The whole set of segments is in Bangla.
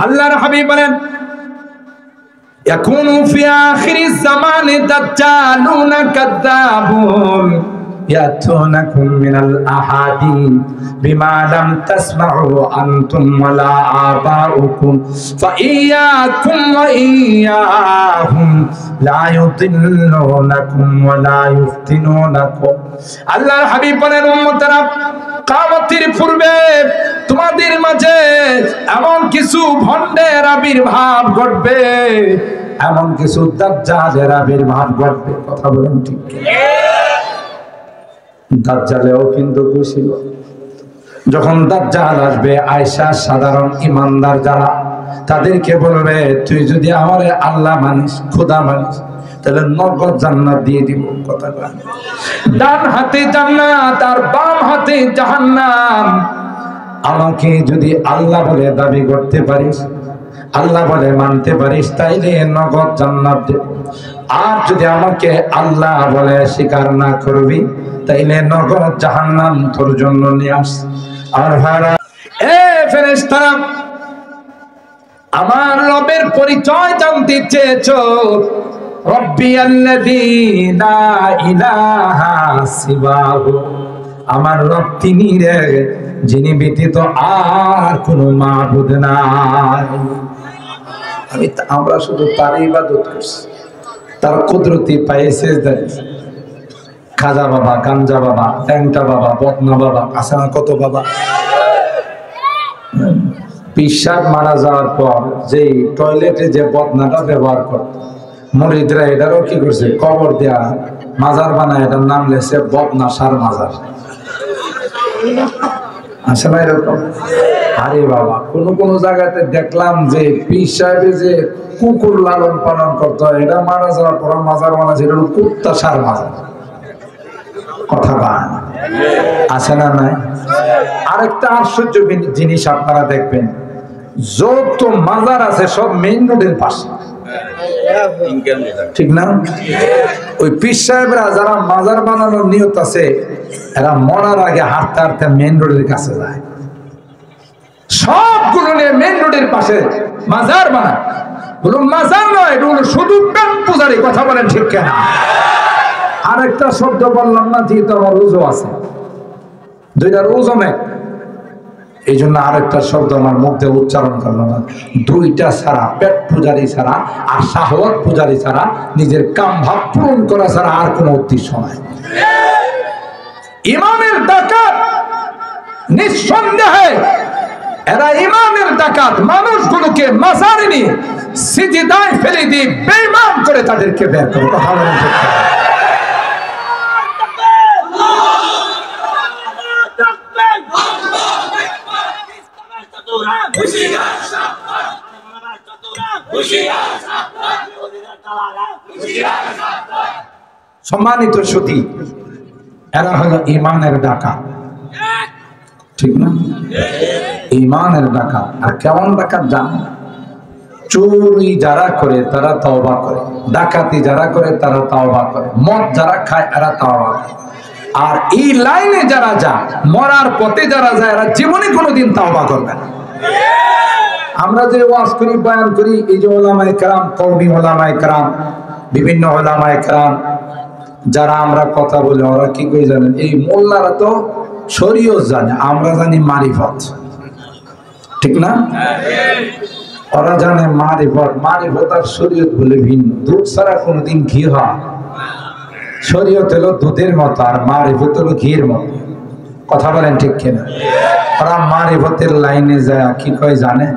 আল্লাহর হাবিব বলেন ইয়াকুনু ফি আখিরিজ জামানে দাজ্জালুনা কাযাবুন ইয়াতুনাকুম মিনাল আহাদিস বিমা লাম তাসমাউ আনতুম ওয়ালা আবাউকুম ফাইয়াকুম ওয়া ইয়াহুম লা ইউদিল্লুনাকুম ওয়ালা ইফতিনুনাকুম। আল্লাহর হাবিব বলেন উম্মতেরা, কিয়ামতের পূর্বে তোমাদের মাঝে এমন কিছু ভণ্ডের আবির্ভাব ঘটবে, এমন কিছু দাজ্জালের আবির্ভাব ঘটবে। কথা বলেন ঠিক কি? দাজ্জালেও কিন্তু ছিল। যখন দাজ্জাল আসবে, আয়েশা সাধারণ ইমানদার যারা, তাদেরকে বলবে তুই যদি আমারে আল্লাহ মানিস, খোদা মানিস, তাহলে নগদ জান্নাত দিয়ে দিব। কথা বলেন, ডান হাতে জান্নাত আর বাম হাতে জাহান্নাম। আমাকে যদি আল্লাহ বলে দাবি করতে পারিস, আল্লাহ বলে মানতে পারিস, তাইলে নগদ জান্নাত দেব। আর যদি আমাকে আল্লাহ বলে স্বীকার না করবি, তাইলে নগদ জাহান্নাম তোর জন্য নিয়ে আস। আর ভাইরা, এ ফেরেশতারা, আমার রবের পরিচয় জানতে চেয়েছো? রব্বি আল্লাযী লা ইলাহা সিওয়াহু, আমার রব তিনি রে, যিনি ব্যতীত আর কোনো মাবুদ নাই। আমরা শুধু তার ইবাদত করছি, তার কুদরতি পায়ে সেজদা দিছি। খাজা বাবা, গাঞ্জা বাবা, ট্যাংটা বাবা, বদনা বাবা, আসানা কত বাবা। পিসাব মারা যাওয়ার পর যে টয়লেটে যে বদনাটা ব্যবহার করত, মুরিদরা এটারও কি করছে, কবর দেয়া মাজার বানায়, এটার নাম লেছে বদনা সার মাজার। আছে না এরকম? আরে বাবা, কোন কোন জায়গাতে দেখলাম যে পীর সাহেবে যে কুকুর লালন পালন করতে হয়, এটা মারা যাওয়ার পর মাজার বানাচ্ছে, এটা হলো কুত্তা সার মাজার। কথা বান আছে না নাই? আরেকটা আশ্চর্য জিনিস আপনারা দেখবেন, যত মাজার আছে সব মেইন রোডের পাশে, ঠিক না? ওই পীর সাহেবরা যারা মাজার বানানোর নিয়ত আছে, এরা মরার আগে হাঁটতে হাঁটতে মেইন রোডের কাছে যায়, সবগুলো নিয়ে মেইন রোডের পাশে মাজার বানায়। বলুন মাজার নয়, এটা হলো শুধু পেট পূজারি। কথা বলেন ঠিক কেনা? আরেকটা শব্দ বললাম না, যেহেতু আমার রোজও আছে, দুইটা রোজ অনেক, এই জন্য আরেকটা শব্দ আমার মুখে উচ্চারণ করলাম না। দুইটা ছাড়া, পেট পূজারি ছাড়া আর শাহওয়াত পূজারি ছাড়া, নিজের কাম ভাব পূরণ করা ছাড়া আর কোনো উদ্দেশ্য নাই। ইমানের ডাকাত নিঃসন্দেহে, এরা ইমানের ডাকাত মানুষগুলোকে মাজারে নিয়ে সিজদায় ফেলে দিয়ে বেঈমান করে তাদেরকে বের করে। কথা বলেন ঠিক কিনা? সম্মানিত সুধী, এরা হলো ইমানের ডাকাত, ঠিক না? ইমানের ডাকাত। আর কেমন ডাকাত জানেন? চুরি যারা করে তারা তওবা করে, ডাকাতি যারা করে তারা তওবা করে, মদ যারা খায় এরা তওবা করে। আর এই লাইনে যারা যায়, মরার পথে যারা যায়, এরা জীবনে কোনোদিন তওবা করবে না। আমরা যে ওয়াজ করি, বয়ান করি, এই যে ওলামায়ে কেরাম, কওমি ওলামায়ে কেরাম, বিভিন্ন ওলামায়ে কেরাম যারা আমরা কথা বলি, ওরা কি কই জানেন? এই মোল্লারা তো শরীয়ত জানে, আমরা জানি মারিফত, ঠিক না? ওরা জানে মারিফত। মারিফত আর শরীয়ত বলে ভিন্ন। দুধ ছাড়া কোনোদিন ঘি হয়? শরীয়ত হলো দুধের মতো, আর মারিফত হলো ঘির মতো। কথা বলেন ঠিক কিনা? ওরা মারিফতের লাইনে যায় কি কয় জানে?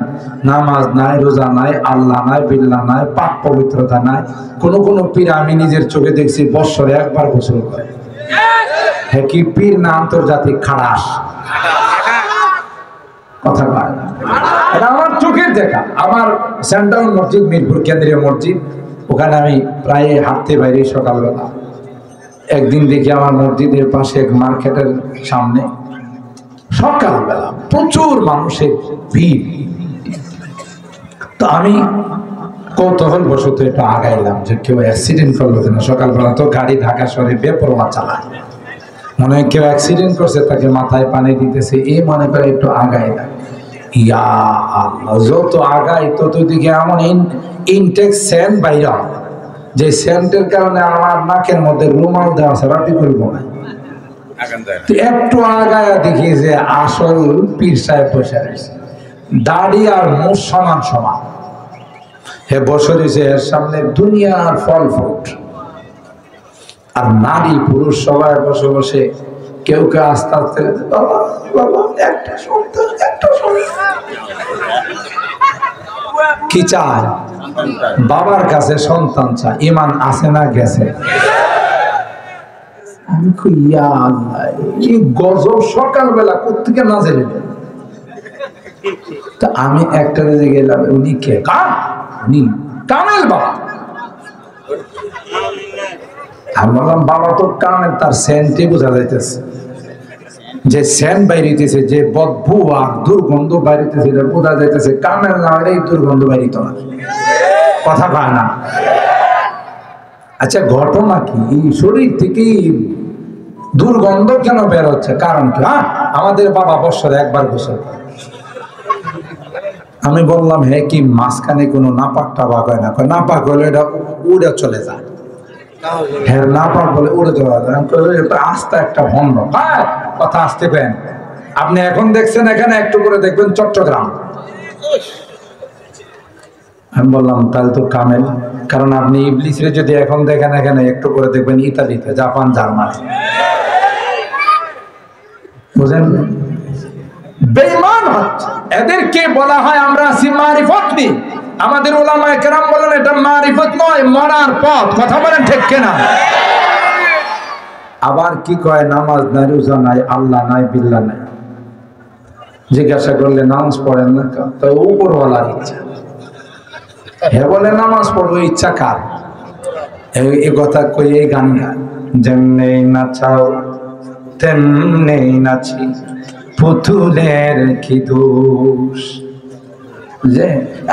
নামাজ নাই, রোজা নাই, আল্লাহ নাই, বিল্লাহ নাই, পাক পবিত্রতা নাই। কোন কোন পীর আমি নিজের চোখে দেখছি বৎসরে একবার গোসল করে। হ্যাঁ, কি পীর না আন্তর্জাতিক খারাস? কথা বলে, এটা আমার চোখের দেখা। আমার সেন্ট্রাল মসজিদ, মিরপুর কেন্দ্রীয় মসজিদ, ওখানে আমি প্রায় হাঁটতে বাইরে সকালবেলা। একদিন দেখি আমার মসজিদের পাশে এক মার্কেটের সামনে সকালবেলা প্রচুর মানুষের ভিড়। তো আমি কৌতূহল বশত একটু আগাইলাম যে কেউ অ্যাক্সিডেন্ট করলো কিনা। সকালবেলা তো গাড়ি ঢাকা শহরে বেপরোয়া চালায়, মনে হয় কেউ অ্যাক্সিডেন্ট করছে, তাকে মাথায় পানি দিতেছে, এই মনে করে একটু আগাইলাম। ইয়া আল্লাহ, যত আগাই তত দিকে এমন ইনটেক সেন্ট বাইরা, যে সেন্টের কারণে আমার নাকের মধ্যে রুমাল দেওয়া ছাড়া বিকল্প নাই। একটু আগায় দেখি যে আসল পীর সাহেব বসে রয়েছে, দাড়ি আর মুখ সমান সমান, হে বসে রয়েছে, এর সামনে দুনিয়ার ফল ফ্রুট, আর নারী পুরুষ সবাই বসে বসে কেউ কেউ আস্তে আস্তে বাবা বাবা একটা সন্তান, একটা সন্তান। কি চায়? বাবার কাছে সন্তান চায়। ইমান আছে না গেছে? আমি ইয়া আল্লাহ, এই গজব সকালবেলা কোত্থেকে নাজেল হলো? তা আমি একটা রেজে গেলাম, উনি কে? উনি কামেল বাবা। আমি বললাম বাবা তো কামেল, তার সেন্টে বোঝা যাইতেছে, যে সেন্ট বাইরিতেছে, যে বদবু আর দুর্গন্ধ বাইরিতেছে, এটা বোঝা যাইতেছে কামেল না হলে এই দুর্গন্ধ বাইরিত না। কথা পায় না। আচ্ছা, ঘটনা কি? এই শরীর থেকে দুর্গন্ধ কেন বের হচ্ছে? কারণ কি? আমাদের বাবা বছরে একবার গোসল করে। আমি বললাম হে কি মাঝখানে কোনো নাপাক টাপাক হয় না? নাপাক হলে এটা উড়ে চলে যায়। হ্যাঁ, নাপাক বলে উড়ে চলে যায়। আস্তে একটা ভণ্ড, কথা আসতে পেন। আপনি এখন দেখছেন এখানে, একটু করে দেখবেন চট্টগ্রাম। আমি বললাম তাহলে তো কামেল, কারণ আপনি ইবলিসরে যদি এখন দেখেন এখানে, একটু করে দেখবেন ইতালিতে, জাপান, জার্মানি। বুঝেন? বেঈমান হচ্ছে। এদেরকে বলা হয় আমরা আছি মারিফত নিয়ে। আমাদের উলামায়ে কেরাম বলেন এটা মারিফত নয়, মরার পথ। কথা বলেন ঠিক কিনা? আবার কি কয়? নামাজ নাই, রোজা নাই, আল্লাহ নাই, বিল্লাহ নাই। জিজ্ঞাসা করলে নামাজ পড়েন না, তো উপরওয়ালার ইচ্ছা। হে বলে নামাজ পড়বো, ইচ্ছা কার? এই কথা কই, এই গান গায়, যেমনি নাচাও তেমনি নাচি, পুতুলের কি দোষ। যে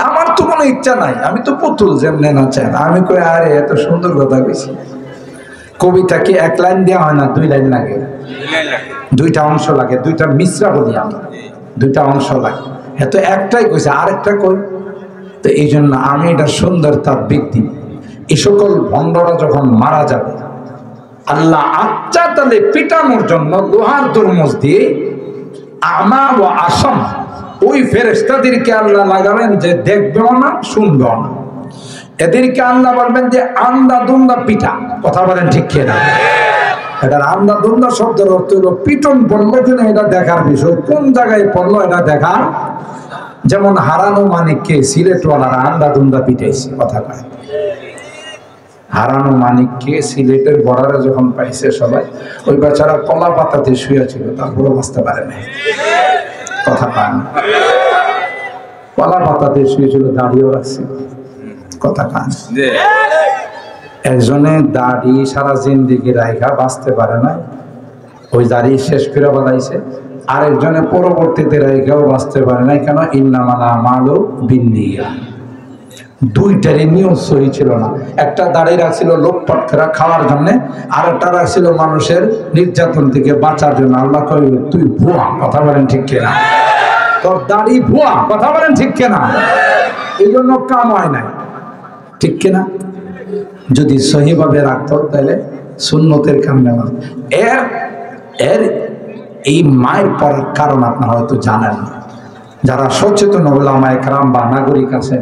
আমার তো কোনো ইচ্ছা নাই, আমি তো পুতুল, যেমনি নাচাই। আমি কই আরে এত সুন্দর কথা কইছি। কবিতা কি এক লাইন দেওয়া হয় না, 2 লাইন লাগে, 2টা অংশ লাগে, 2টা মিশ্রা বলি আমরা, 2টা অংশ লাগে। এত একটাই কইছে, আরেকটা কই। তো এই জন্য আমি এটা সুন্দর তার ব্যক্তি। এই সকল ভণ্ডরা যখন মারা যাবে, আল্লাহ আচ্ছা তালে পিটানোর জন্য লোহার তরমুজ দিয়ে আমা ও আসম ওই ফেরেশতাদেরকে আল্লাহ লাগাবেন, যে দেখবেও না, শুনবেও না। এদেরকে আল্লাহ বলবেন যে আন্দা দুন্দা পিটা। কথা বলেন ঠিক কিনা? এটার আন্দা দুন্দা শব্দের অর্থ হলো পিটন পড়লো কিনা এটা দেখার বিষয়, কোন জায়গায় পড়লো এটা দেখার। যেমন হারানো মানিককে সিলেটওয়ালারা আন্দা দুন্দা পিটাইছে। কথা কয়, হারানো মানিককে সিলেটের বর্ডারে যখন পাইছে সবাই, ওই বেচারা কলা পাতাতে শুয়ে ছিল, তারপরে বাঁচতে পারে না। কথা পায় না, কলা পাতাতে শুয়েছিল, দাড়িও রাখছিল। কথা কান। একজনে দাড়ি সারা জিন্দিগি রাইখা বাঁচতে পারে না, ওই দাড়ি শেষ করে বানাইছে। আরেকজনে পরবর্তীতে রাইখাও বাঁচতে পারে না। কেন? ইন্নামাল আমালু বিন্নিয়াত। দুইটারই নিয়ত সহি ছিল না। একটা দাড়ি রাখছিল লোকপাট করে খাওয়ার জন্য, আর একটা রাখছিল মানুষের নির্যাতন থেকে বাঁচার জন্য। আল্লাহ কইল তুই ভুয়া। কথা বলেন ঠিক কিনা? তোর দাড়ি ভুয়া। কথা বলেন ঠিক কিনা? এই জন্য কাম হয় নাই। ঠিক কিনা? যদি সহিভাবে রাখতো তাহলে সুন্নতের কাম নেওয়া। এর এই মায়ের পড়ার কারণ আপনারা হয়তো জানেন না। যারা সচেতন ওলামায়ে কেরাম বা নাগরিক আছে,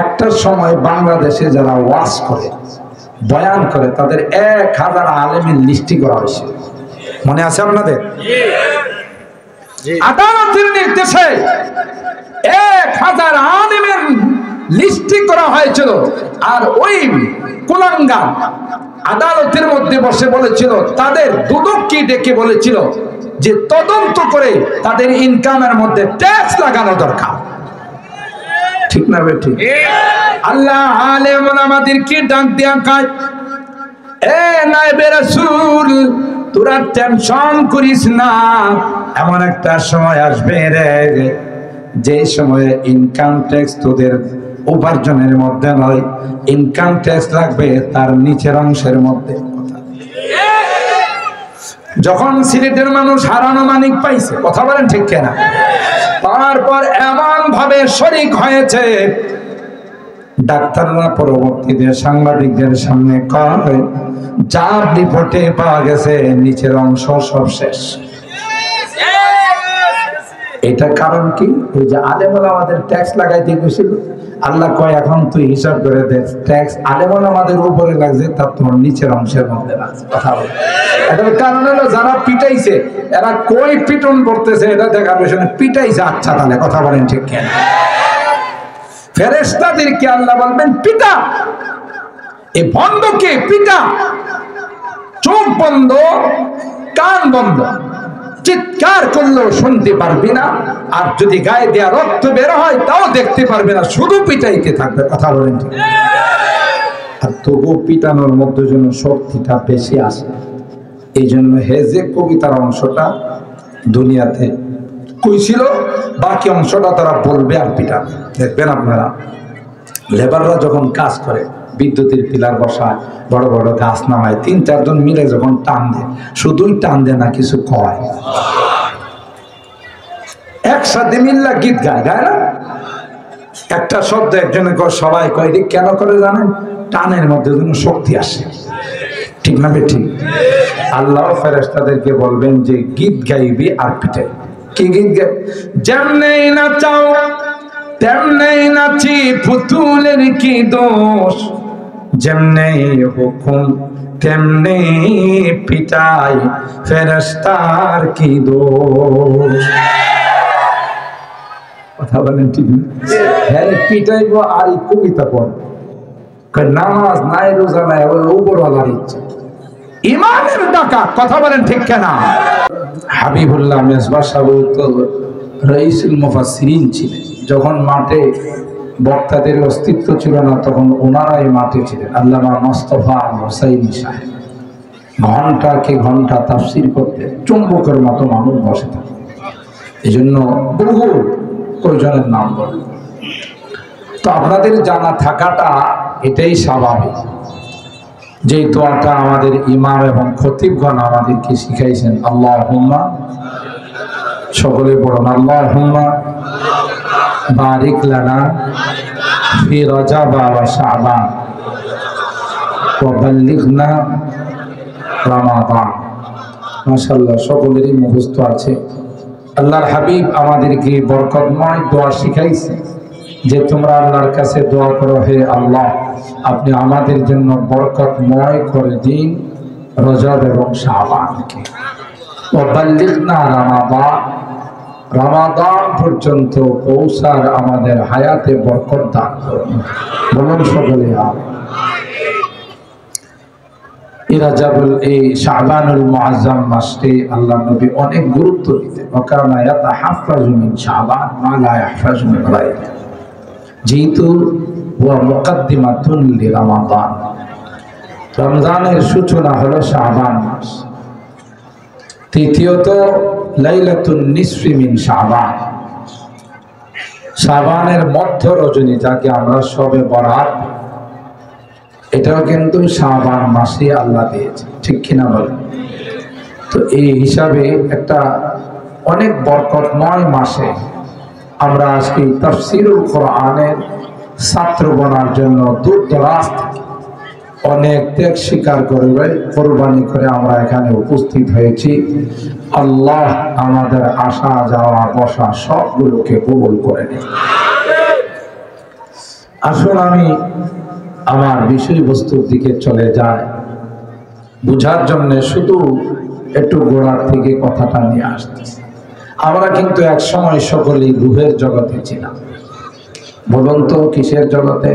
একটা সময় বাংলাদেশে যারা ওয়াজ করে, বয়ান করে, তাদের 1000 আলেমের লিস্টি করা হয়েছে। মনে আছে আপনাদের? আদালতের নির্দেশে 1000 আলেমের লিস্টি করা হয়েছিল। আর ওই কুলাঙ্গার আদালতের মধ্যে বসে বলেছিল, তাদের দুদককে ডেকে বলেছিল যে তদন্ত করে তাদের ইনকামের মধ্যে ট্যাক্স লাগানো দরকার। ঠিক না বে? ঠিক। আল্লাহ আলেম আমাদেরকে ডাক দেয়া কাজ, এ নায়েবে রাসূল, তোরা টেনশন করিস না, এমন একটা সময় আসবে রে, যে সময়ে ইনকাম ট্যাক্স তোদের উপার্জনের মধ্যে নয়, ইনকাম ট্যাক্স লাগবে তার নিচের অংশের মধ্যে। যখন সিলেটের মানুষ হারানো মানিক পাইছে, কথা বলেন ঠিক কিনা, পাওয়ার হওয়ার পর এমন ভাবে শরীক হয়েছে, ডাক্তাররা পরবর্তীতে সাংবাদিকদের সামনে কয়, যা রিপোর্টে পাওয়া গেছে নিচের অংশ সব শেষ। এটা কারণ কি? ওই যে আলেমুল আমাদের ট্যাক্স লাগাইতে গেছিল, আল্লাহ কয় এখন তুই হিসাব করে দে, ট্যাক্স আলেমুল আমাদের উপরে লাগছে তার তোমার নিচের অংশের মধ্যে লাগছে। কথা বলে এটার কারণ হলো যারা পিটাইছে এরা কই পিটন করতেছে এটা দেখার পেছনে পিটাইছে। আচ্ছা তাহলে কথা বলেন ঠিক কেন? ফেরেশতাদেরকে আল্লাহ বলবেন পিটা, এই বন্ধকে পিটা, চোখ বন্ধ কান বন্ধ, চিৎকার করলেও শুনতে পারবি না, আর যদি গায়ে দেয়া রক্ত বের হয় তাও দেখতে পারবে না, শুধু পিটাইতে থাকবে। কথা বলেন ঠিক? আর তবু পিটানোর মধ্যে যেন শক্তিটা বেশি আসে, এই জন্য হেজে কবিতার অংশটা দুনিয়াতে কইছিল, বাকি অংশটা তারা বলবে আর পিটাবে। দেখবেন আপনারা লেবাররা যখন কাজ করে, বিদ্যুতের পিলার বসায়, বড় বড় গাছ নামায়, ৩-৪ জন মিলে যখন টান দেয়, শুধুই টান দেয় না, কিছু কয়, একসাথে মিল্লা গীত গায়, গায় না? একটা শব্দ একজনে সবাই কয়, কেন করে জানেন? টানের মধ্যে যেন শক্তি আসে। ঠিক না ঠিক? আল্লাহ ফেরেশতাদেরকে বলবেন যে গীত গাইবি আর পিটাই। কি গীত গাই? যেমনেই নাচাও তেমনেই নাচি, পুতুলের কি দোষ, যেমনেই হুকুম তেমনি পিটাই, ফেরেশতার কি দোষ। কথা বলেন ঠিক না? হ্যাঁ পিটাইবো আর কবিতা পড়বে, নামাজ নাই রোজা নাই, ওই উপরওয়ালার ইচ্ছা, ইমানের ডাকা। কথা বলেন ঠিক কেনা? হাবিবুল্লাহ মেজবাহ সাহেব তো রাইসুল মুফাসসিরিন ছিলেন। যখন মাঠে বক্তাদের অস্তিত্ব ছিল না তখন ওনারাই মাঠে ছিলেন। আল্লামা মোস্তফা হুসাইনি সাহেব ঘন্টাকে ঘন্টা তাফসীর করতে চুম্বকের মতো মানুষ বসে থাকে। এই জন্য বহু কয়জনের নাম বলে। তো আপনাদের জানা থাকাটা এটাই স্বাভাবিক। যে দোয়াটা আমাদের ইমাম এবং খতিবগণ আমাদেরকে শিখাইছেন, আল্লাহুম্মা, সকলে পড়ুন, আল্লাহুম্মা বারিক লানা ফি রজব ওয়া শাবান ওয়া বাল্লিগনা রমাদান। মাশাআল্লাহ, সকলেরই মুখস্থ আছে। আল্লাহর হাবিব আমাদেরকে বরকতময় দোয়া শিখাইছে যে তোমরা আল্লাহর কাছে দোয়া করো, হে আল্লাহ আপনি আমাদের জন্য বরকতময় করে দিন রজব এবং শাবানকে, ওয়া বাল্লিগনা রমাদান, রমাদান পর্যন্ত পৌঁছার আমাদের হায়াতে বরকত দান করুন। বলুন সকলে আমিন। রজবুল এই শাবানুল মুআজ্জাম মাসে আল্লাহ নবী অনেক গুরুত্ব দিতেন। ওয়াকানা ইয়াতাহাফাজু মিন শাবান মা লা ইয়াহফাজু মিন গায়রিহি, যেহেতু ওয়া মুকদ্দিমাতুন লিরমাদান, রমজানের সূচনা হলো শাবান মাস। তৃতীয়ত লাইলাতুন নিসফি মিন শাবান, শাবানের মধ্য রজনী যাকে আমরা শবে বরাত, এটাও কিন্তু শাবান মাসে আল্লাহ দিয়েছে। ঠিক কিনা বলেন? তো এই হিসাবে একটা অনেক বরকতময় মাসে আমরা আজকে তাফসীরুল কোরআনের ছাত্র বনার জন্য দূর দরাজ থেকে অনেক ত্যাগ স্বীকার করে কোরবানি করে আমরা এখানে উপস্থিত হয়েছি। আল্লাহ আমাদের আসা যাওয়া বসা সবগুলোকে কবুল করে নিন। আসুন আমি আমার বিষয়বস্তুর দিকে চলে যায়, বুঝার জন্য শুধু একটু গোড়ার থেকে কথাটা নিয়ে আসতেছি। আমরা কিন্তু এক সময় সকলেই রুহের জগতে ছিলাম। বলুন তো কিসের জগতে?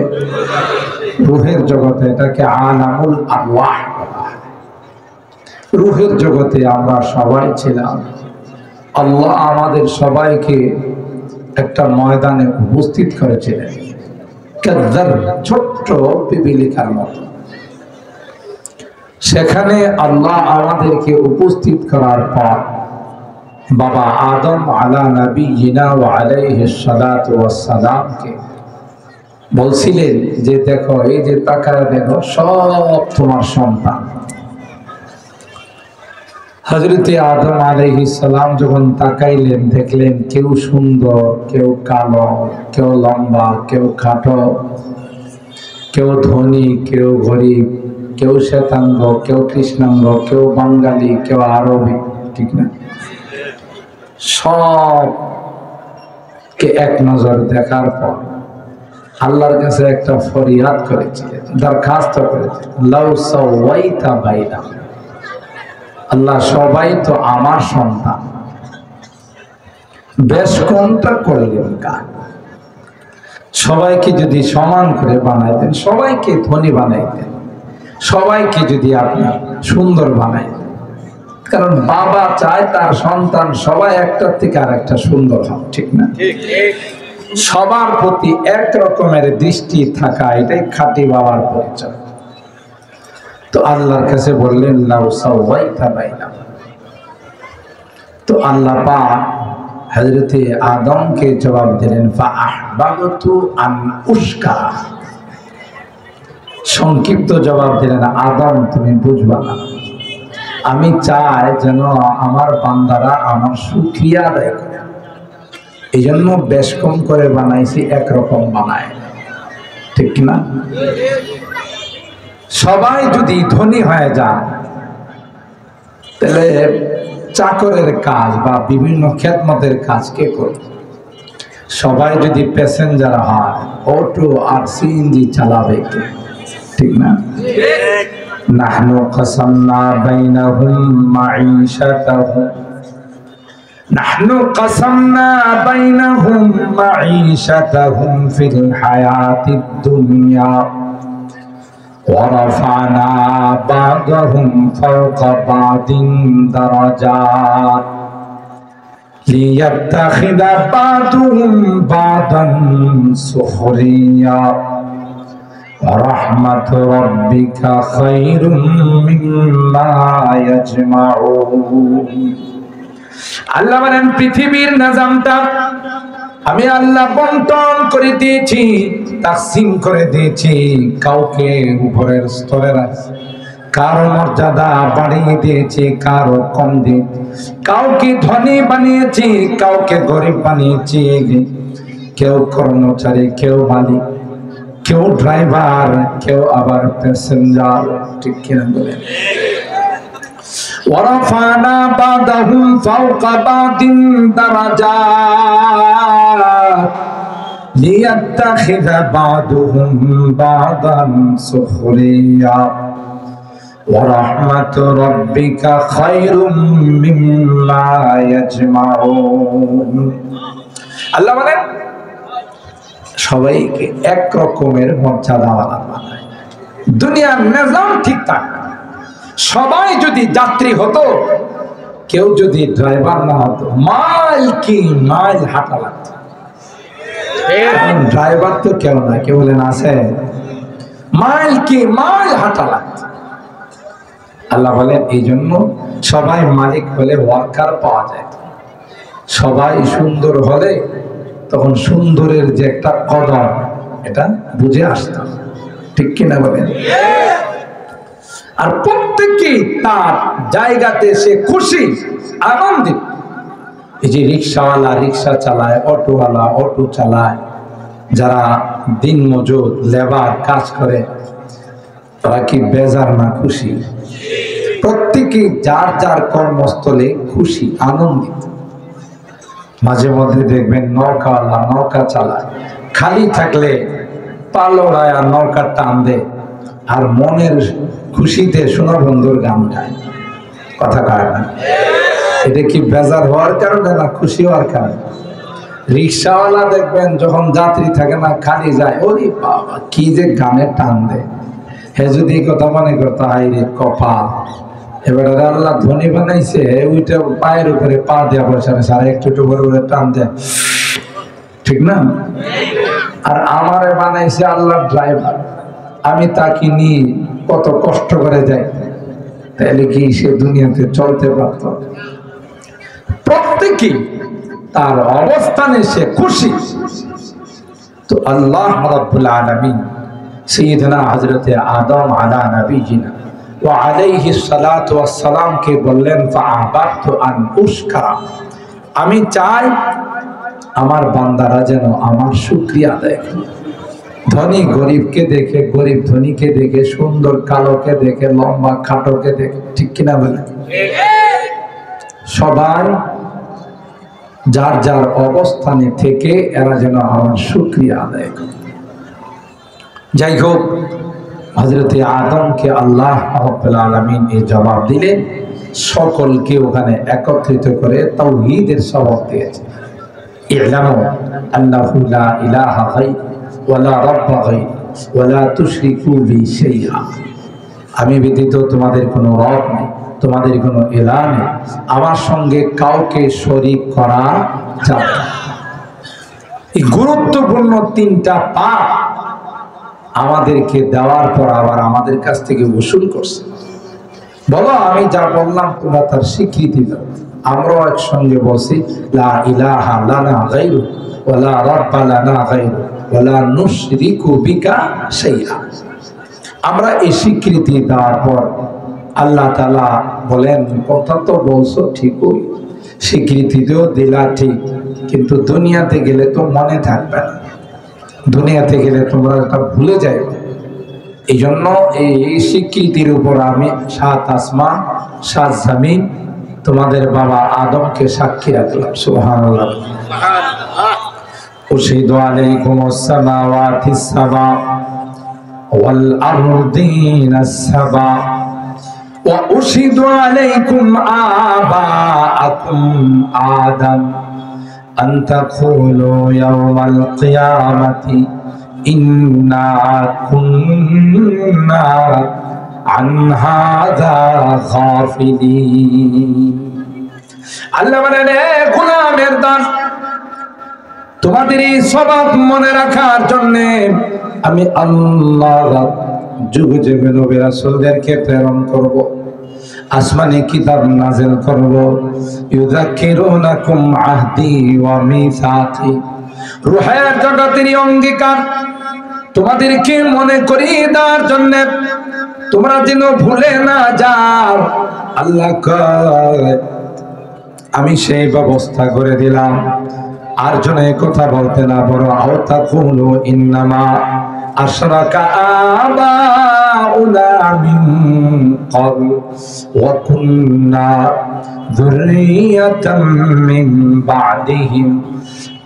রুহের জগতে। এটাকে আলামুল আরওয়াহ, রুহের জগতে আমরা সবাই ছিলাম। আল্লাহ আমাদের সবাইকে একটা ময়দানে উপস্থিত করেছিলেন, ছোট্ট পিপিলিকার মতো। সেখানে আল্লাহ আমাদেরকে উপস্থিত করার পর বাবা আদম আলা নবিয়িনা ওয়া আলাইহিস সালাতু ওয়াস সালামকে বলছিলেন যে দেখো, এই যে তাকায় দেখো, সব তোমার সন্তান। হযরতে আদম আলাইহিস সালাম যখন তাকাইলেন, দেখলেন কেউ সুন্দর, কেউ কালো, কেউ লম্বা, কেউ খাটো, কেউ ধনী, কেউ গরিব, কেউ শ্বেতাঙ্গ, কেউ কৃষ্ণাঙ্গ, কেউ বাঙালি, কেউ আরবি, ঠিক না? সবকে এক নজর দেখার পর আল্লাহর কাছে একটা ফরিয়াদ করেছিলেন, দরখাস্ত করেছিলেন, লাউ সাওয়াইতা বাইনা, আল্লাহ সবাই তো আমার সন্তান, বেশ কোনটা করলেন কাজ? সবাইকে যদি সমান করে বানাইতেন, সবাইকে ধনী বানাইতেন, সবাইকে যদি আপনার সুন্দর বানাইতেন, কারণ বাবা চায় তার সন্তান সবাই একটার থেকে আর একটা সুন্দর হোক, ঠিক না? সবার প্রতি এক রকমের দৃষ্টি থাকা, এটাই খাঁটি বাবার পরিচয়। তো আল্লাহর কাছে বললেন লাউ সাওয়াইতা বাইনা। তো আল্লাহ পাক হযরতে আদমকে জবাব দিলেন ফাআহবাবতু আন উশকারা। সংক্ষিপ্ত জবাব দিলেন, আদম তুমি বুঝবা না, আমি চাই যেন আমার বান্দারা আমার শুকরিয়া আদায় করে, এই জন্য বেশ কম করে বানাইছি, একরকম বানায়, ঠিক না? সবাই যদি ধনী হয়ে যায়, তাহলে চাকরের কাজ বা বিভিন্ন খেদমতের কাজ কে করবে? সবাই যদি প্যাসেঞ্জার হয়, অটো আর সিএনজি চালাবে কে? ঠিক না? নাহনু কাসামনা বাইনাহুম মাঈশাতাহুম, নাহনু কাসামনা বাইনাহুম মাঈশাতাহুম ফিল হায়াতিদ দুনিয়া ورفعنا بعضهم فوق بعض درجات ليتخذ بعضهم بعضا سخريا ورحمة ربك خير مما يجمعون। আল্লাহ বলেন পৃথিবীর নিজামটা আমি আল্লাহ বন্টন করে দিয়েছি, তাকসিম করে দিয়েছি, কাউকে উপরের স্তরে রাখছি, কারো মর্যাদা বাড়িয়ে দিয়েছি, কারো কম দিয়েছি, কাউকে ধনী বানিয়েছি, কাউকে গরিব বানিয়েছি, কেউ কর্মচারী, কেউ মালিক, কেউ ড্রাইভার, কেউ আবার প্যাসেঞ্জার, ঠিক কিনা বলেন? ورفعنا بعضهم فوق بعض درجات ليتخذ بعضهم بعضا سخريا ورحمة ربك خير مما يجمعون। আল্লাহ বলেন সবাইকে এক রকমের মর্যাদাওয়ালা বানায়। দুনিয়ার নিজাম ঠিক থাকে, সবাই যদি যাত্রী হতো, কেউ যদি ড্রাইভার না হতো, মাইল কি মাইল হাঁটা লাগতো। ড্রাইভার তো কেউ না, কেউ বলেন আছে, মাইল কি মাইল হাঁটা লাগতো। আল্লাহ বলেন এই জন্য সবাই মালিক হলে ওয়ার্কার পাওয়া যায়, সবাই সুন্দর হলে তখন সুন্দরের যে একটা কদর, এটা বুঝে আসতো, ঠিক কিনা বলেন? আর প্রত্যেকে তার জায়গাতে সে খুশি, আনন্দিত। এই যে রিক্সাওয়ালা রিক্সা চালায়, অটোওয়ালা অটো চালায়, যারা দিন মজুর লেবার কাজ করে, তারা কি বেজার না খুশি? প্রত্যেকে যার যার কর্মস্থলে খুশি, আনন্দিত। মাঝে মধ্যে দেখবেন নৌকাওয়ালা নৌকা চালায়, খালি থাকলে পালোড়ায় আর নৌকা টান দেয়, আর মনের খুশিতে সোনা বন্ধুর গান গায়, কথা কয় না। এটা কি বেজার হওয়ার কারণে না খুশি হওয়ার কারণে? রিক্সাওয়ালা দেখবেন যখন যাত্রী থাকে না, খালি যায়, ওরে বাবা কি যে গানে টান দেয়। হে যদি এই কথা মনে করতো, হাই রে কপাল, এবারে আল্লাহ ধনী বানাইছে, ওইটা পায়ের উপরে পা দেওয়া বসে সারা একটু একটু করে টান দেয়, ঠিক না? আর আমারে বানাইছে আল্লাহ ড্রাইভার, আমি তাকে নিয়ে কত কষ্ট করে যাই, তাহলে কি সে দুনিয়াতে চলতে পারত? প্রত্যেকে তার অবস্থানে সে খুশি। তো আল্লাহ রাব্বুল আলামিন সাইয়্যিদনা হযরতে আদম আলা নবিয়িনা ওয়া আলাইহিস সালাতু ওয়াস সালাম কে বললেন ফাআবাতু আন উশকারা, আমি চাই আমার বান্দারা যেন আমার শুকরিয়া আদায় করে। ধনী গরিবকে দেখে, গরিব ধনীকে দেখে, সুন্দর কালোকে দেখে, লম্বা খাটোকে দেখে, ঠিক কিনা বলে? সবাই যার যার অবস্থানে থেকে এরা যেন আমার শুকরিয়া আদায় করে। যাই হোক, হযরতে আদমকে আল্লাহ রাব্বুল আলামিন এই জবাব দিলেন, সকলকে ওখানে একত্রিত করে তাওহীদের সবক দিয়েছে। ই'লামু আন্নাহু লা ইলাহা গায়রু ওয়া লা রাব্বা গায়রু ওয়া লা তুশরিকু বি শাইআ, আমি ব্যতীত তোমাদের কোনো রব নেই, তোমাদের কোনো ইলাহ নেই, আমার সঙ্গে কাউকে শরীক করা যাবে না। এই গুরুত্বপূর্ণ তিনটা পাপ আমাদেরকে দেওয়ার পর আবার আমাদের কাছ থেকে উসুল করছে। বলো আমি যা বললাম তোমরা তার স্বীকৃতি দাও। আমরাও একসঙ্গে বলছি লা ইলাহা লানা গায়রু ওয়া লা রাব্বা লানা গায়রু ওয়া লা নুশরিকু বিকা শাইআ। আমরা এই স্বীকৃতি দেওয়ার পর আল্লাহ তাআলা বলেন, কথা তো বলছো ঠিকই, স্বীকৃতিও দিলা ঠিক, কিন্তু দুনিয়াতে গেলে তো মনে থাকবে না, দুনিয়াতে গেলে তোমরা এটা ভুলে যাইবে। এই জন্য এই স্বীকৃতির উপর আমি 7 আসমান 7 জমিন তোমাদের বাবা আদমকে সাক্ষী রাখলাম। সুবহানাল্লাহ। উশহিদু আলাইকুমুস সামাওয়াতিস সাবা ওয়াল আরদিনাস সাবা ওয়া উশহিদু আলাইকুম আবাআকুম আদম আন তাকুলু ইয়াওমাল কিয়ামাতি ইন্না কুন্না আন হাযা গাফিলিন। আল্লাহ বলেন, গোলামের দান, তোমাদের এই সবক মনে রাখার জন্য আমি আল্লাহ যুগ যুগে নবী রাসূলদেরকে প্রেরণ করব, আসমানি কিতাব নাযিল করব। ইউযাক্কিরুনাকুম আহদি ওয়া মিসাকি, রূহের জগতের অঙ্গীকার তোমাদেরকে মনে করিয়ে দেওয়ার জন্য, তোমরা যেন ভুলে না যাও। আল্লাহ কয় আমি সেই ব্যবস্থা করে দিলাম। আর জনে কথা বলতে না বড় আওতা কুলু ইন্নামা আশরাকা আবাউনা মিন ক্বাবল ওয়া কুননা যুররিয়াতাম মিন বা'দিহিম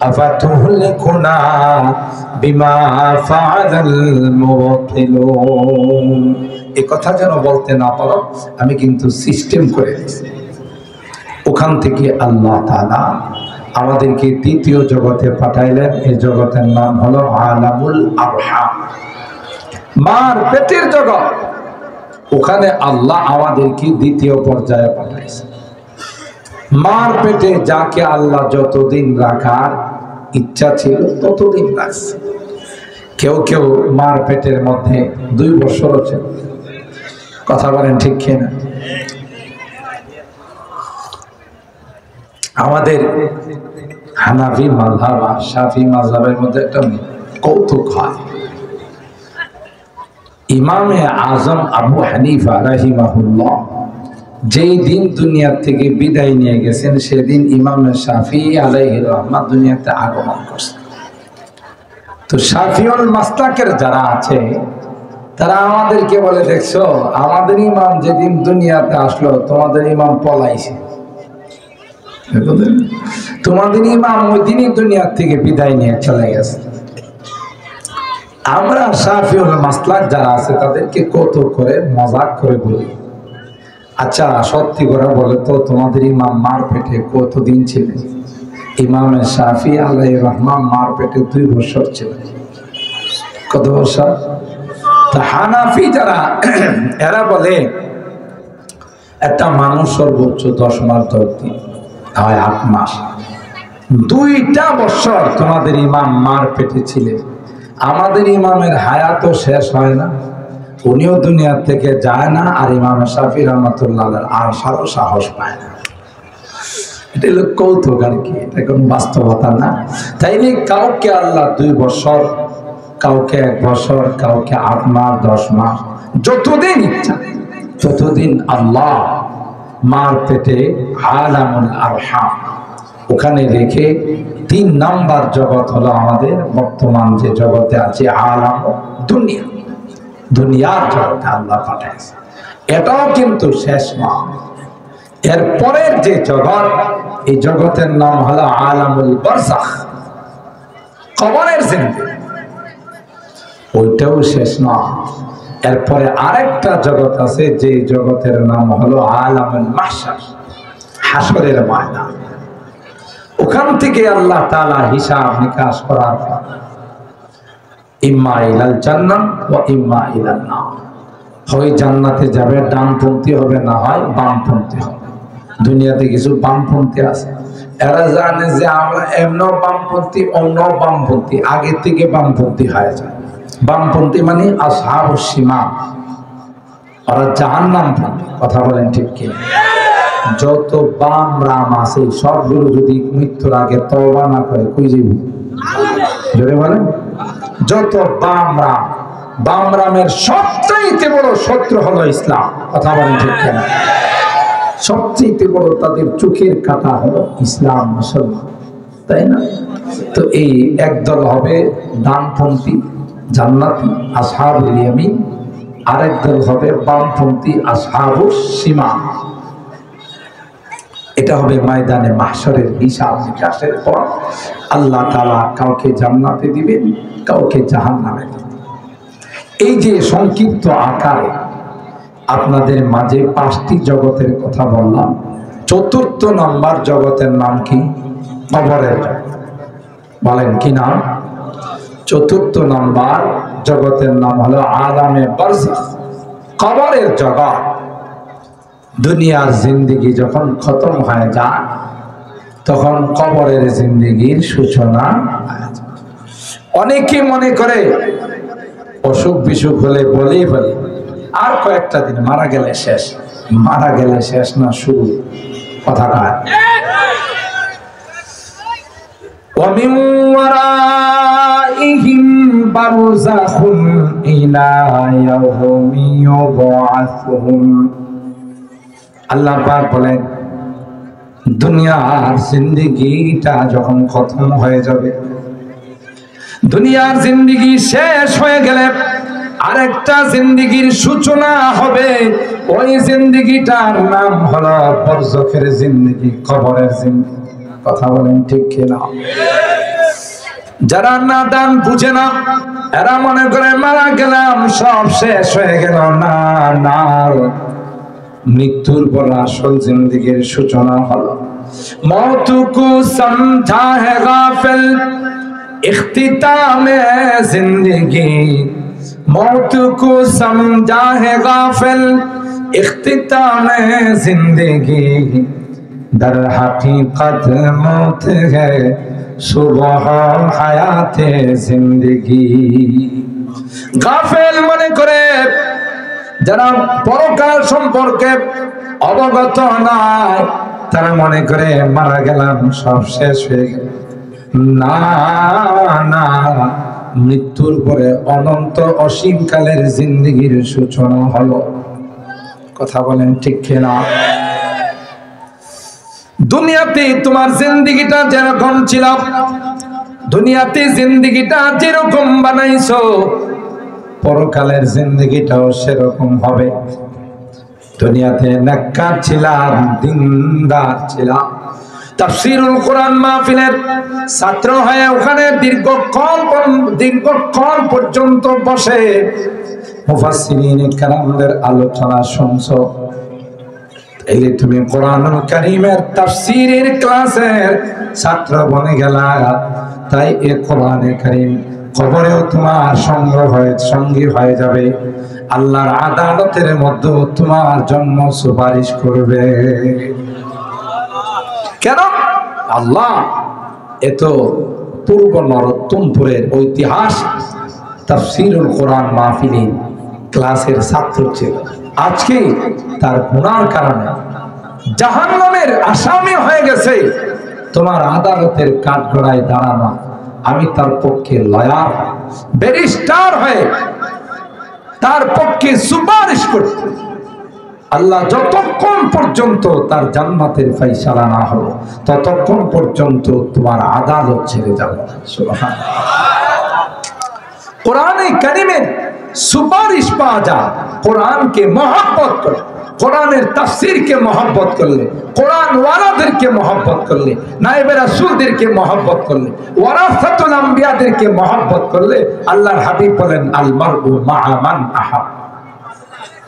আফাতুহলিকুনা বিমা ফাআলাল মুবতিলুন। এই কথা যেন বলতে না পারো, আমি কিন্তু সিস্টেম করে দিয়েছি। ওখান থেকে আল্লাহ তাআলা আমাদেরকে দ্বিতীয় জগতে পাঠাইলেন। এই জগতের নাম হলো আলামুল আরহাম, মার পেটের জগৎ। ওখানে আল্লাহ আমাদেরকে দ্বিতীয় পর্যায়ে পাঠাইছে। মার পেটে যাকে আল্লাহ যতদিন রাখার ইচ্ছা ছিল ততদিন রাখছে। কেউ কেউ মার পেটের মধ্যে 2 বছরও ছিল। কথা বলেন ঠিক কিনা? আমাদের হানাফি মাযহাব আর শাফি মাযহাবের মধ্যে একটা কৌতুক হয়। ইমামে আজম আবু হানিফা রাহিমাহুল্লাহ যেই দিন দুনিয়া থেকে বিদায় নিয়ে গেছেন, সেদিন ইমামে শাফি আলাইহির রহমাত দুনিয়াতে আগমন করছেন। তো শাফিউল মাসলাকের যারা আছে তারা আমাদেরকে বলে, দেখছো আমাদের ইমাম যেদিন দুনিয়াতে আসলো তোমাদের ইমাম পলাইছে, তোমাদের ইমাম ওই দিনই দুনিয়া থেকে বিদায় নিয়ে চলে গেছে। আমরা শাফিউল মাসলাক যারা আছে তাদেরকে কৌতুক করে মজাক করে বলি, আচ্ছা সত্যি করে বলে তো তোমাদের ইমাম মার পেটে কতদিন ছিলেন? ইমামে শাফি আলাইহির রহমান মার পেটে 2 বছর ছিলেন। কত বছর? তা হানাফি যারা এরা বলে একটা মানুষ সর্বোচ্চ 10 মাস 10 দিন হয় 8 মাস। 2টা বছর তোমাদের ইমাম মার পেটে ছিলেন। আমাদের ইমামের হায়াতও শেষ হয় না, উনিও দুনিয়া থেকে যায় না, আর ইমাম শাফি রহমাতুল্লাহ আর সাহস পায় না। এটা হলো কৌতুক আর কি, এটা কোনো বাস্তবতা না। তাইলে কাউকে আল্লাহ 2 বছর, কাউকে 1 বছর, কাউকে 8 মাস 10 মাস, যতদিন ইচ্ছা ততদিন আল্লাহ মার পেটে আলামুল আরহাম ওখানে রেখে 3 নাম্বার জগৎ হলো আমাদের বর্তমান যে জগতে আছে আলাম দুনিয়া, দুনিয়ার জগতে আল্লাহ পাঠাইছে। এটাও কিন্তু শেষ না, এর পরের যে জগৎ, এই জগতের নাম হলো আলামুল বারজাখ, কবরের জিন্দেগি। ওইটাও শেষ না, এরপরে আরেকটা জগৎ আছে যে জগতের নাম হলো আলামুল মাহশার, হাসরের ময়দান। ওখান থেকে আল্লাহ তাআলা হিসাব নিকাশ করার পর ইম্মা ইলাল জান্নাত ওয়া ইম্মা ইলান নার, হয় জান্নাতে যাবে, ডানপন্থী হবে, না হয় বামপন্থী হবে। দুনিয়াতে কিছু বামপন্থী আছে, এরা জানে যে আমরা এমনও বামপন্থী অমনও বামপন্থী, আগে থেকে বামপন্থী হয়ে যায়। বামপন্থী মানে আসহাবুস শিমাল, ওরা জাহান্নামপন্থী। কথা বলেন ঠিক কি? যত বাম রাম আছে সবগুলো যদি মৃত্যুর আগে তওবা না করে কই যাইব? জোরে বলেন। যত বাম রাম, বাম রামের সবচেয়ে বড় শত্রু হলো ইসলাম। কথা বলেন ঠিক কি? সবচেয়ে বড় তাদের চোখের কাঁটা হলো ইসলাম, মুসলমান, তাই না? তো এই একদল হবে ডানপন্থী জান্নাতি আসহাবুল ইয়ামিন, আরেক দল হবে বামপন্থী আসহাবুস শিমাল। এটা হবে ময়দানে মাহশরের হিসাব নিকাশের পর। আল্লাহ তাআলা কাউকে জান্নাতে দিবেন, কাউকে জাহান্নামে দিবেন। এই যে সংক্ষিপ্ত আকারে আপনাদের মাঝে 5টি জগতের কথা বললাম। 4র্থ নাম্বার জগতের নাম কি? কবরের জগৎ। বলেন কি নাম? 4র্থ নাম্বার জগতের নাম হলো আলামে বারজাখ, কবরের জগৎ। দুনিয়ার জিন্দেগি যখন খতম হয়ে যায় তখন কবরের জিন্দেগির সূচনা। অনেকে মনে করে অসুখ বিসুখ হলে বলেই বলে আর কয়েকটা দিন, মারা গেলে শেষ। মারা গেলে শেষ না, শুরু। কথা কয় وَمِنْ وَرَائِهِمْ بَرْزَخٌ إِلَى يَوْمِ يُبْعَثُونَ। আল্লাহ পাক বলেন দুনিয়ার জিন্দেগিটা যখন খতম হয়ে যাবে, দুনিয়ার জিন্দেগি শেষ হয়ে গেলে আরেকটা জিন্দেগির সূচনা হবে। ওই জিন্দেগিটার নাম হলো বরজখের জিন্দেগি, কবরের জিন্দেগি। কথা বলেন ঠিক কিনা? যারা নাদান বুঝে না, এরা মনে করে মারা গেলাম সব শেষ হয়ে গেল। না না, মৃত্যুর পর আসল জিন্দেগির সূচনা হলো। মौत को समझा है गाफिल इख्तिताम जिंदगी, मौत को समझा है गाफिल इख्तिताम जिंदगी, दर हकीकत मौत है सुबह हयाते जिंदगी। गाफिल मने करे যারা পরকাল সম্পর্কে অবগত নয়, তারা মনে করে মারা গেলাম সব শেষ হয়ে গেল। না না, মৃত্যুর পরে অনন্ত অসীমকালের জিন্দেগির সূচনা হলো। কথা বলেন ঠিক কিনা? দুনিয়াতে তোমার জিন্দেগিটা যেরকম ছিল, দুনিয়াতে জিন্দেগিটা যেরকম বানাইছো, পরকালের জিন্দেগিটাও সেরকম হবে। দুনিয়াতে নেককার ছিলাম, দিনদার ছিলাম, তাফসীরুল কোরআন মাহফিলের ছাত্র হয়ে ওখানে দীর্ঘক্ষণ পর্যন্ত বসে মুফাসসিরিনে কেরামদের আলোচনা শুনছো। এই যে তুমি কোরআনুল কারীমের তাফসীরের ক্লাসের ছাত্র বনে গেলা, তাই এই কোরআনে কারীম কবরেও তোমার সঙ্গী হয়ে যাবে। আল্লাহর আদালতের মধ্যে তোমার জন্য সুপারিশ করবে। কেন? আল্লাহ এত পূর্ব নরোত্তমপুরের ঐতিহাস তাফসীরুল কোরআন মাহফিলের ক্লাসের ছাত্র ছিল। আজকে তার গুনার কারণে জাহান্নামের আসামি হয়ে গেছে। তোমার আদালতের কাঠগড়ায় দাঁড়ানো, আমি তার পক্ষে লয়ার ব্যারিস্টার হয়ে তার পক্ষে সুপারিশ করতে। আল্লাহ যতক্ষণ পর্যন্ত তার জান্নাতের ফয়সালা না হলো ততক্ষণ পর্যন্ত তোমার আদালত ছেড়ে যাবে না। সুবহানাল্লাহ। কোরআনে কারিমের সুপারিশ পাওয়া যায় কোরআনকে মহব্বত করে, কোরআনের তাফসীরকে মহব্বত করলে, কোরআন ওয়ালাদেরকে মহব্বত করলে, নায়েবে রাসূলদেরকে মহব্বত করলে, ওয়ারাসাতুল আম্বিয়াদেরকে মহব্বত করলে আল্লাহর হাবিব বলেন আল মারউ মা'a মান আহাব।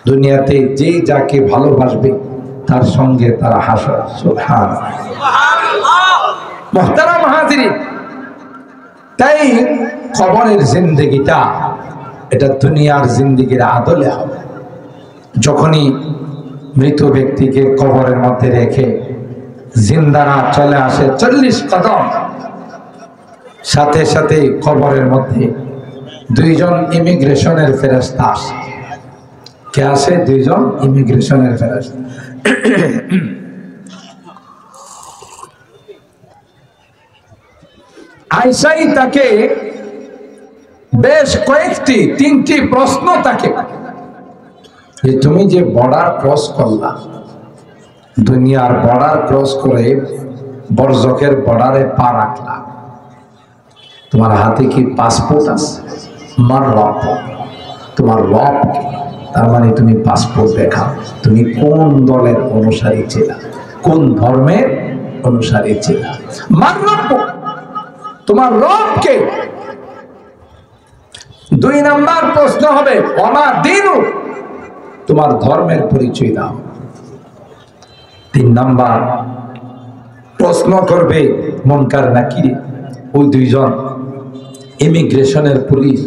দুনিয়াতে যে যাকে ভালোবাসবে তার সঙ্গে তারা হাসর। সুবহানাল্লাহ। মুহতারাম হাজিরিন, তাই কবরের জিন্দেগিটা এটা দুনিয়ার জিন্দেগির আদলে হবে। যখনই মৃত ব্যক্তিকে কবরের মধ্যে রেখে জিন্দারা চলে আসে 40 কদম, সাথে সাথে কবরের মধ্যে দুইজন ইমিগ্রেশনের ফেরেশতা আসে। কে আসে? দুইজন ইমিগ্রেশনের ফেরেশতা। আয়েশাই তাকে বেশ কয়েকটি 3টি প্রশ্ন তাকে, যে তুমি যে বর্ডার ক্রস করলা, দুনিয়ার বর্ডার ক্রস করে বরজকের বর্ডারে পা রাখলা, তোমার হাতে কি পাসপোর্ট আছে? মার রব, তোমার রব কি? তার মানে তুমি পাসপোর্ট দেখাও তুমি কোন দলের অনুসারী ছিলা, কোন ধর্মের অনুসারী ছিলা। মার রব, তোমার রব কে? 2 নাম্বার প্রশ্ন হবে ওমা দীনু, তোমার ধর্মের পরিচয় দাও। 3 নাম্বার প্রশ্ন করবে মুনকার নাকির, ওই দুইজন ইমিগ্রেশনের পুলিশ,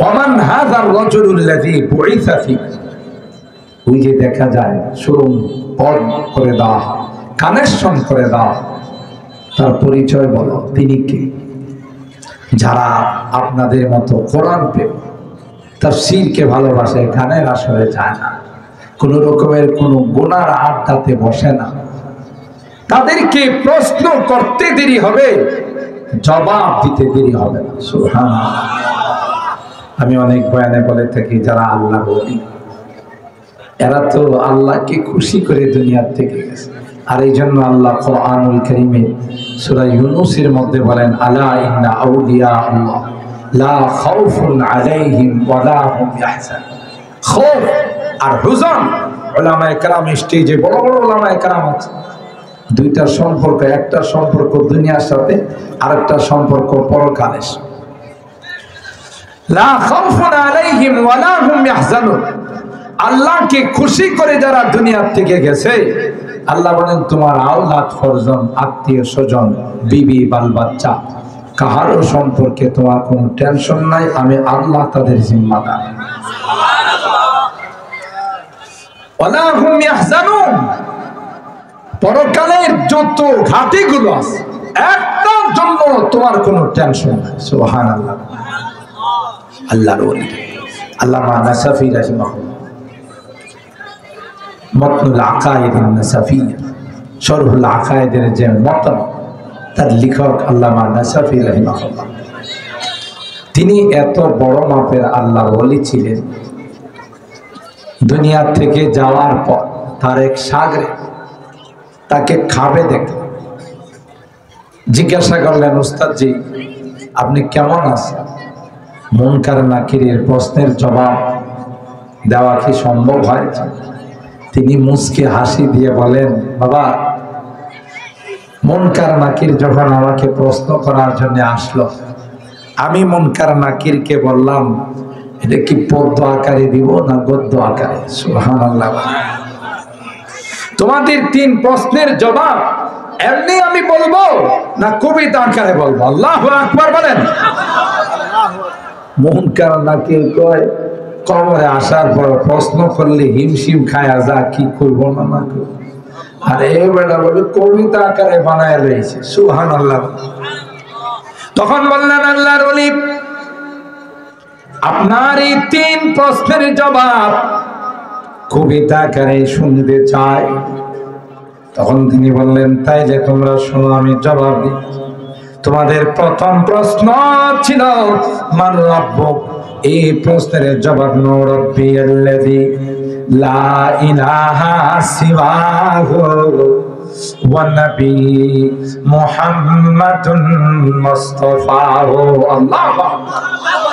ওমান হাযার রাজুলুল্লাযী বুইসা ফিক, ওই যে দেখা যায় শোরুম পদ করে দাও, কানেকশন করে দাও, তার পরিচয় বলো, তিনি কে? যারা আপনাদের মতো কোরআন প্রেম তাফসীরকে ভালোবাসে, গানের আসরে যায় না, কোন রকমের কোন গুনার আড্ডাতে বসে না, তাদেরকে প্রশ্ন করতে দেরি হবে, জবাব দিতে দেরি হবে না। সুবহানাল্লাহ। আমি অনেক বয়ানে বলে থাকি যারা আল্লাহ বলি এরা তো আল্লাহকে খুশি করে দুনিয়ার থেকে গেছে। আর এই জন্য আল্লাহ কোরআনুল কারীমে সূরা ইউনূসের মধ্যে বলেন আলা ইন্না আউলিয়া আল্লাহ লা খাউফুন আলাইহিম ওয়া লা হুম ইয়াহজানুন। খৌফ আর হুজন, উলামায়ে কেরাম স্টেজে বড় বড় উলামায়ে কেরাম আছে, দুইটা সম্পর্ক, একটা সম্পর্ক দুনিয়ার সাথে, আরেকটা সম্পর্ক পরকালের সাথে। লা খাউফুন আলাইহিম ওয়া লা হুম ইয়াহজানুন, আল্লাহকে খুশি করে যারা দুনিয়া থেকে গেছে, আল্লাহ বলেন তোমার আওলাদ ফরজন, আত্মীয় স্বজন, বিবি বাল বাচ্চা, কাহারও সম্পর্কে তোমার কোনো টেনশন নাই, আমি আল্লাহ তাদের জিম্মাদার। ওয়ালা হুম ইয়াহজানুন, পরকালের যত ঘাটিগুলো আছে একটার জন্য তোমার কোনো টেনশন নাই। সুবহানাল্লাহ। আল্লাহর ওলি আল্লামা নাসাফি রাহিমাহুল্লাহ মতনুল আকায়েদিন নাসাফিয়্যা, শরহুল আকায়েদের যে মতন, তার লেখক আল্লামা নাসাফি রাহিমাহুল্লাহ, তিনি এত বড় মাপের আল্লাহর ওলি ছিলেন। দুনিয়া থেকে যাওয়ার পর তার এক শাগরেদ তাকে খাবে দেখলেন, জিজ্ঞাসা করলেন উস্তাদজি আপনি কেমন আছেন? মুনকার নাকিরের প্রশ্নের জবাব দেওয়া কি সম্ভব হয়? তিনি মুচকি হাসি দিয়ে বলেন বাবা, মুনকার নাকির যখন আমাকে প্রশ্ন করার জন্য আসলো, আমি মুনকার নাকিরকে বললাম এটা কি পদ্য আকারে দিব না গদ্য আকারে? সুবহানাল্লাহ। তোমাদের 3 প্রশ্নের জবাব এমনি আমি বলবো না কবিতা আকারে বলবো? আল্লাহু আকবার বলেন। মুনকার নাকির কয় কবরে আসার পর প্রশ্ন করলে হিমশিম খায়া যা, কি করবো না না করবো। আর এই বেটা বলে কবিতা আকারে বানায় রয়েছে। সুবহানাল্লাহ। তখন বললেন আল্লাহর ওলি আপনার এই 3 প্রশ্নের জবাব কবিতা আকারে শুনতে চাই। তখন তিনি বললেন তাইলে তোমরা শোনো, আমি জবাব দিই। তোমাদের প্রথম প্রশ্ন ছিল মান রাব্বুক, এই প্রশ্নের জবাব নো রব্বিয়াল্লাযী লা ইলাহা সিওয়াহু ওয়া নবী মুহাম্মাদুন মুস্তাফাহু। আল্লাহু আকবার।